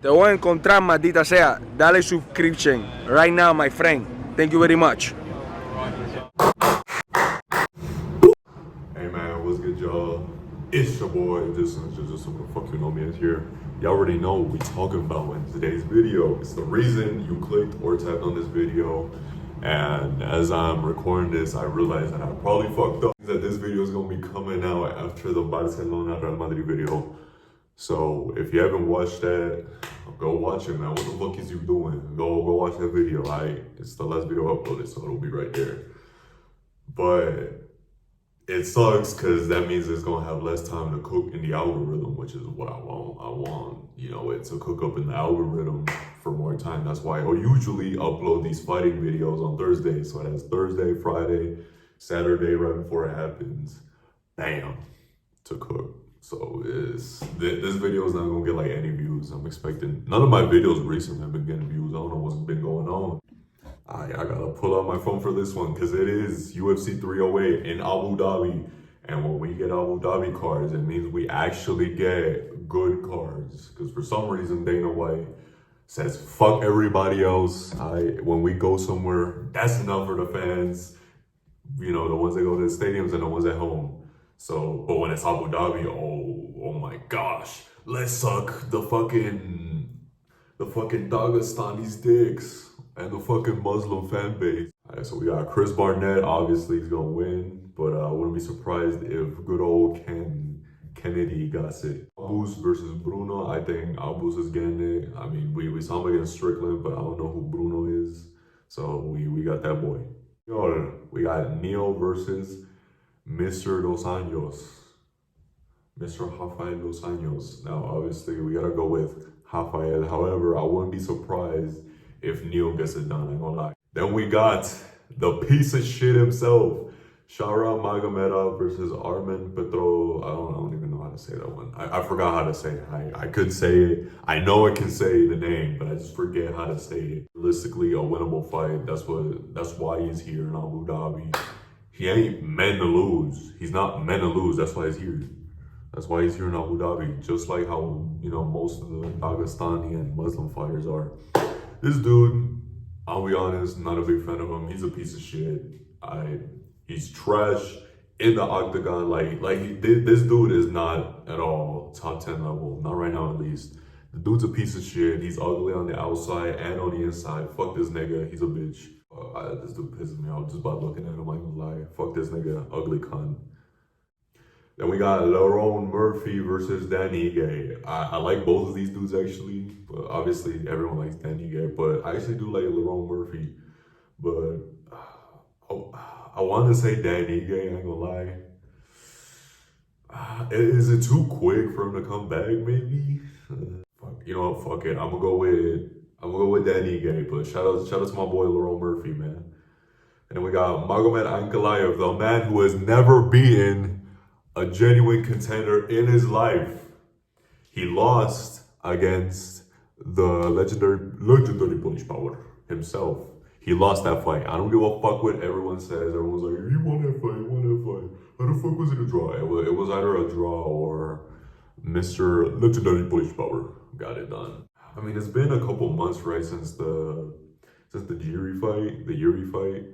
Te voy a encontrar, maldita sea. Dale subscription right now, my friend. Thank you very much. Hey man, what's good, y'all? It's your boy, just what the fuck you know me as here. Y'all already know what we talking about in today's video. It's the reason you clicked or tapped on this video. And as I'm recording this, I realized that I probably fucked up. That this video is gonna be coming out after the Barcelona Real Madrid video. So if you haven't watched that, go watch it, man. What the fuck is you doing? Go watch that video. It's the last video uploaded, so it'll be right there. But it sucks because that means it's gonna have less time to cook in the algorithm, which is what I want. I want, it to cook up in the algorithm for more time. That's why I usually upload these fighting videos on Thursday. So it has Thursday, Friday, Saturday right before it happens, bam, to cook. So this video is not gonna get like any views. I'm expecting, none of my videos recently have been getting views. I don't know what's been going on. I gotta pull out my phone for this one because it is UFC 308 in Abu Dhabi. And when we get Abu Dhabi cards, it means we actually get good cards. Because for some reason, Dana White says, fuck everybody else. When we go somewhere, that's enough for the fans. The ones that go to the stadiums and the ones at home. So, but when it's Abu Dhabi, oh my gosh. Let's suck the fucking Dagestani's dicks. And the fucking Muslim fan base. All right, so we got Chris Barnett. Obviously, he's gonna win, but I wouldn't be surprised if good old Kennedy got it. Albus versus Bruno. I think Albus is getting it. I mean, we saw him against Strickland, but I don't know who Bruno is. So we got that boy. We got Neo versus Mr. Dos Anjos. Mr. Rafael Dos Anjos. Now, obviously, we gotta go with Rafael. However, I wouldn't be surprised if Neil gets it done, I ain't gonna lie. Then we got the piece of shit himself, Shara Magomedov versus Armen Petro. I don't even know how to say that one. I forgot how to say it. I could say it. I know I can say the name, but I just forget how to say it. Realistically, a winnable fight. That's why he's here in Abu Dhabi. He ain't meant to lose. He's not meant to lose. That's why he's here. That's why he's here in Abu Dhabi. Just like how, most of the Dagestani and Muslim fighters are. This dude, I'll be honest, not a big fan of him. He's a piece of shit. He's trash in the octagon. This dude is not at all top 10 level. Not right now, at least. The dude's a piece of shit. He's ugly on the outside and on the inside. Fuck this nigga. He's a bitch. This dude pisses me off just by looking at him. I ain't gonna lie. Fuck this nigga. Ugly cunt. Then we got Lerone Murphy versus Danny Gay. I like both of these dudes actually, but obviously everyone likes Danny Gay, but I actually do like Lerone Murphy. But I want to say Danny Gay, I ain't gonna lie. Is it too quick for him to come back maybe? You know what, fuck it. I'm gonna go with Danny Gay, but shout out to my boy Lerone Murphy, man. And then we got Magomed Ankalaev, the man who has never beaten a genuine contender in his life. He lost against the legendary Polish Power himself. He lost that fight. I don't give a fuck what everyone says. Everyone's like, he won that fight, How the fuck was it a draw? It was either a draw or Mr. Legendary Polish Power got it done. I mean, it's been a couple months, right, since the Yuri fight.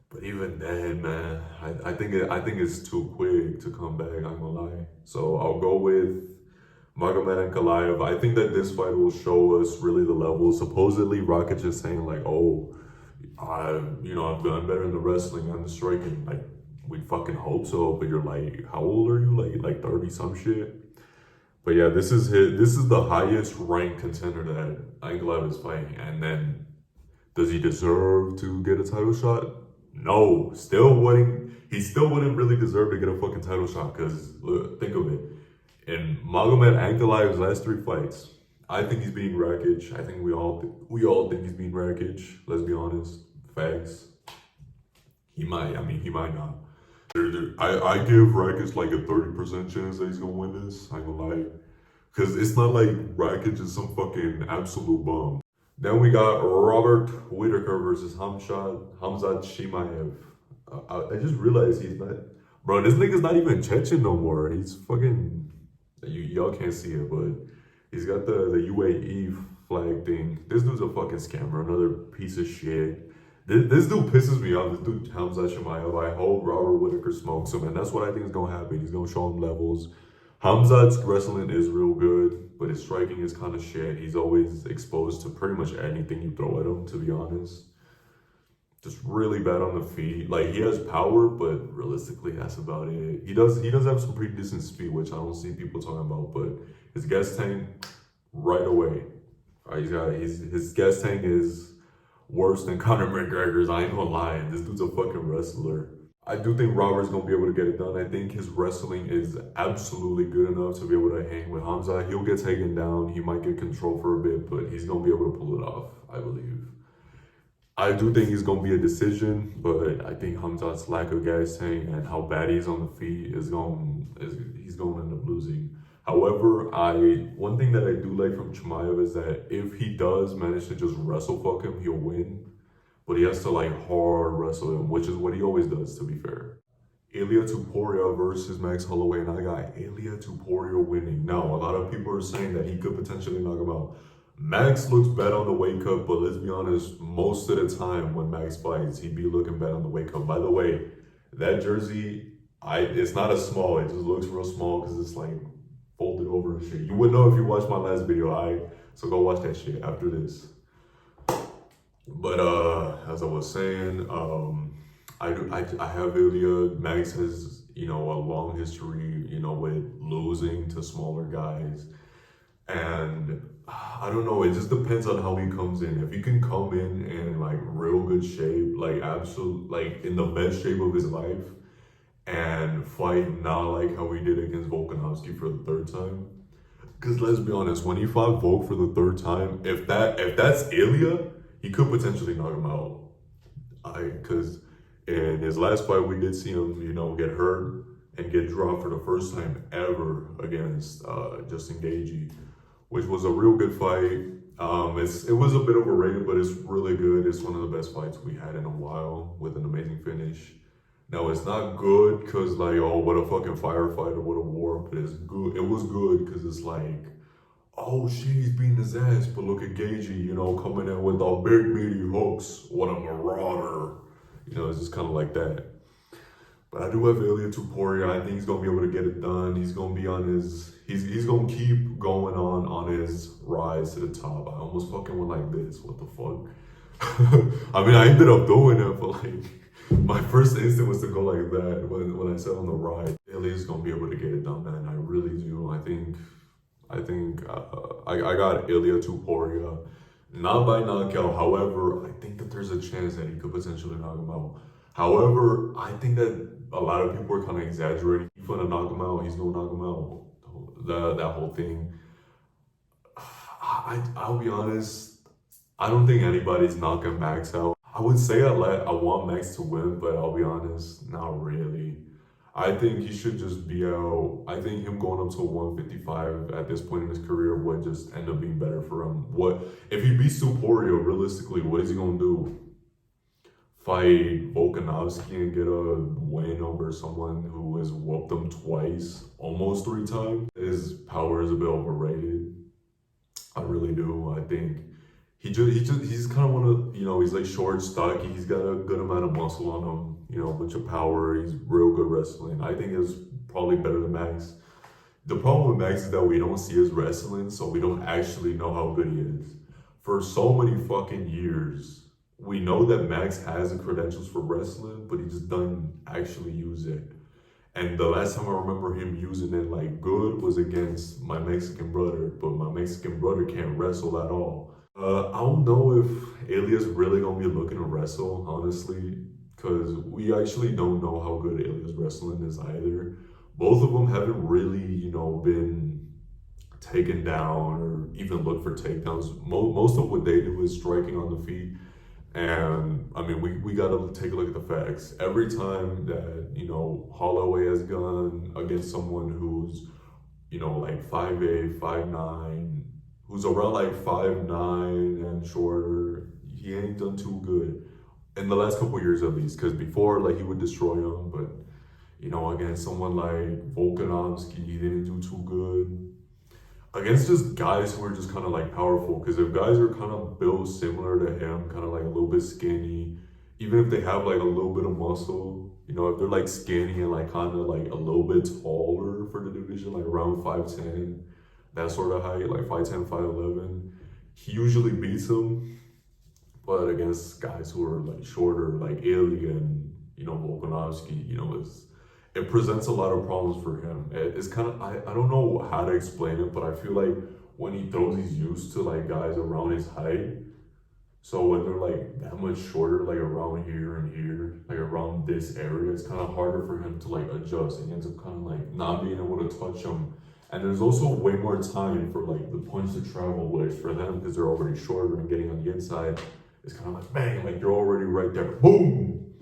But even then, man, I think it's too quick to come back, I'm gonna lie. So I'll go with Magomed Ankalaev. I think that this fight will show us really the level. Supposedly, Rocket is saying like, I've done better in the wrestling and the striking. Like, we fucking hope so, but you're like, how old are you? Like 30 some shit? But yeah, this is the highest ranked contender that Ankalaev is fighting. And then, does he deserve to get a title shot? No, he still wouldn't really deserve to get a fucking title shot because look, think of it. In Magomed Ankalaev's last 3 fights, I think he's beating Rakic. I think we all think he's beating Rakic. Let's be honest, facts. He might not. I give Rakic like a 30% chance that he's gonna win this. I ain't gonna lie, because it's not like Rakic is some fucking absolute bum. Then we got Robert Whitaker versus Hamzat Chimaev. I just realized he's not... Bro, this nigga's not even Chechen no more. He's fucking... Y'all can't see it, but he's got the UAE flag thing. This dude's a fucking scammer, another piece of shit. This dude pisses me off. This dude Hamza Chimaev. I hope Robert Whitaker smokes him, and that's what I think is gonna happen. He's gonna show him levels. Hamzat's wrestling is real good, but his striking is kind of shit. He's always exposed to pretty much anything you throw at him, to be honest. Just really bad on the feet. Like, he has power, but realistically, that's about it. He does have some pretty decent speed, which I don't see people talking about, but his gas tank, right away. His gas tank is worse than Conor McGregor's. I ain't gonna lie. This dude's a fucking wrestler. I do think Robert's gonna be able to get it done. I think his wrestling is absolutely good enough to be able to hang with Hamza. He'll get taken down. He might get control for a bit, but he's gonna be able to pull it off, I believe. I do think he's gonna be a decision, but I think Hamzat's lack of gas tank and how bad he's on the feet he's gonna end up losing. However, one thing that I do like from Chimaev is that if he does manage to just wrestle fuck him, he'll win. But he has to like hard wrestle him, which is what he always does, to be fair. Ilia Topuria versus Max Holloway, and I got Ilia Topuria winning. Now, a lot of people are saying that he could potentially knock him out. Max looks bad on the weight cut, but let's be honest, most of the time when Max fights, he'd be looking bad on the weight cut. By the way, that jersey, it's not a small, it just looks real small because it's like folded over and shit. You would know if you watched my last video, so go watch that shit after this. But as I was saying, I have Ilia. Max has, a long history, with losing to smaller guys. And I don't know, it just depends on how he comes in. If he can come in like real good shape, like absolute, like in the best shape of his life, and fight not like how he did against Volkanovski for the third time. Because let's be honest, when he fought Volk for the third time, if that's Ilia, he could potentially knock him out. Because in his last fight, we did see him, get hurt and get dropped for the first time ever against Justin Gaethje, which was a real good fight. It was a bit overrated, but it's really good. It's one of the best fights we had in a while with an amazing finish. Now, it's not good because like, oh, what a fucking firefighter, what a war, but it's good. It was good because it's like, oh shit, he's beating his ass, but look at Gaethje, coming in with all big meaty hooks. What a marauder. It's just kind of like that. But I do have Ilia Topuria. I think he's gonna be able to get it done. He's gonna be on his, he's gonna keep going on his rise to the top. I almost fucking went like this. What the fuck? I mean, I ended up doing it, but like, my first instinct was to go like that when I said on the ride. Ilia's gonna be able to get it done, man. I really do. I think I got Ilia Topuria, not by knockout. However, I think that there's a chance that he could potentially knock him out. However, I think that a lot of people are kind of exaggerating. He's gonna knock him out. He's gonna knock him out. That whole thing. I'll be honest. I don't think anybody's knocking Max out. I would say I want Max to win, but I'll be honest, not really. I think he should just be out. I think him going up to 155 at this point in his career would just end up being better for him. What if he beats Topuria? Realistically, what is he gonna do? Fight Volkanovski and get a win over someone who has whooped him twice, almost 3 times? His power is a bit overrated. I really do. I think he's kind of one of, he's like short, stocky. He's got a good amount of muscle on him, a bunch of power. He's real good wrestling. I think it's probably better than Max. The problem with Max is that we don't see his wrestling, so we don't actually know how good he is. For so many fucking years, we know that Max has the credentials for wrestling, but he just doesn't actually use it. And the last time I remember him using it like good was against my Mexican brother, but my Mexican brother can't wrestle at all. I don't know if Ilia's really gonna be looking to wrestle, honestly, because we actually don't know how good Ilia's wrestling is either. Both of them haven't really, been taken down or even looked for takedowns. Most of what they do is striking on the feet. And I mean, we gotta take a look at the facts. Every time that, Holloway has gone against someone who's, like 5'8", 5'9", who's around like 5'9" and shorter, he ain't done too good. In the last couple years at least, because before, like, he would destroy him, but, against someone like Volkanovski, he didn't do too good. against just guys who are just kind of like powerful. Because if guys are kind of built similar to him, kind of like a little bit skinny, even if they have like a little bit of muscle, you know, if they're like skinny and like kind of like a little bit taller for the division, like around 5'10", that sort of height, like 5'10", 5'11", he usually beats them. But against guys who are like shorter, like Ilia and, you know, Volkanovski, you know, it presents a lot of problems for him. It's kind of, I don't know how to explain it, but I feel like when he throws, he's used to like guys around his height. So when they're like that much shorter, like around here and here, like around this area, it's kind of harder for him to like adjust, and he ends up kind of like not being able to touch them. And there's also way more time for like the punch to travel, which for them, because they're already shorter and getting on the inside, it's kind of like bang, like you're already right there, boom.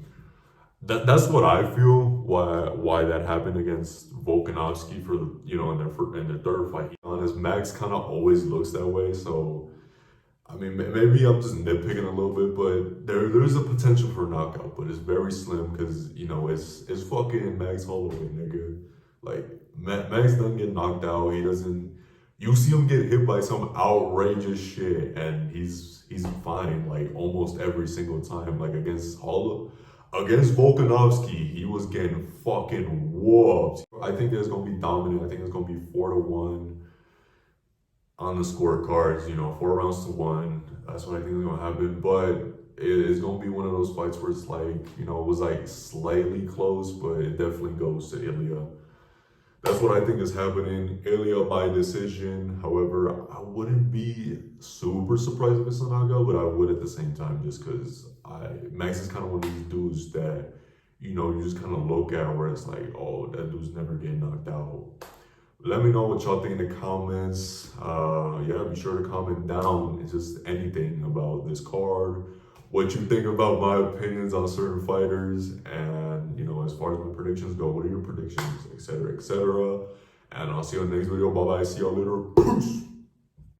That's what I feel. Why that happened against Volkanovski for the, you know, in their third fight. Honest, Max kind of always looks that way, so. I mean, maybe I'm just nitpicking a little bit, but there's a potential for a knockout, but it's very slim because, you know, it's fucking Max Holloway, nigga. Like, Max doesn't get knocked out. He doesn't. You see him get hit by some outrageous shit, and he's fine like almost every single time. Like against Volkanovski, he was getting fucking whooped. I think it's gonna be dominant. I think it's gonna be 4-1 on the scorecards, you know, 4 rounds to 1. That's what I think is gonna happen. But it's gonna be one of those fights where it's like, you know, it was like slightly close, but it definitely goes to Ilia. That's what I think is happening. Ilia by decision. However, I wouldn't be super surprised if it's a knockout, but I would at the same time, just because Max is kind of one of these dudes that, you know, you just kind of look at where it's like, oh, that dude's never getting knocked out. Let me know what y'all think in the comments. Yeah, be sure to comment down just anything about this card, what you think about my opinions on certain fighters, and, you know, as far as my predictions go, what are your predictions, etc., etc. And I'll see you in the next video. Bye bye. See y'all later. Peace.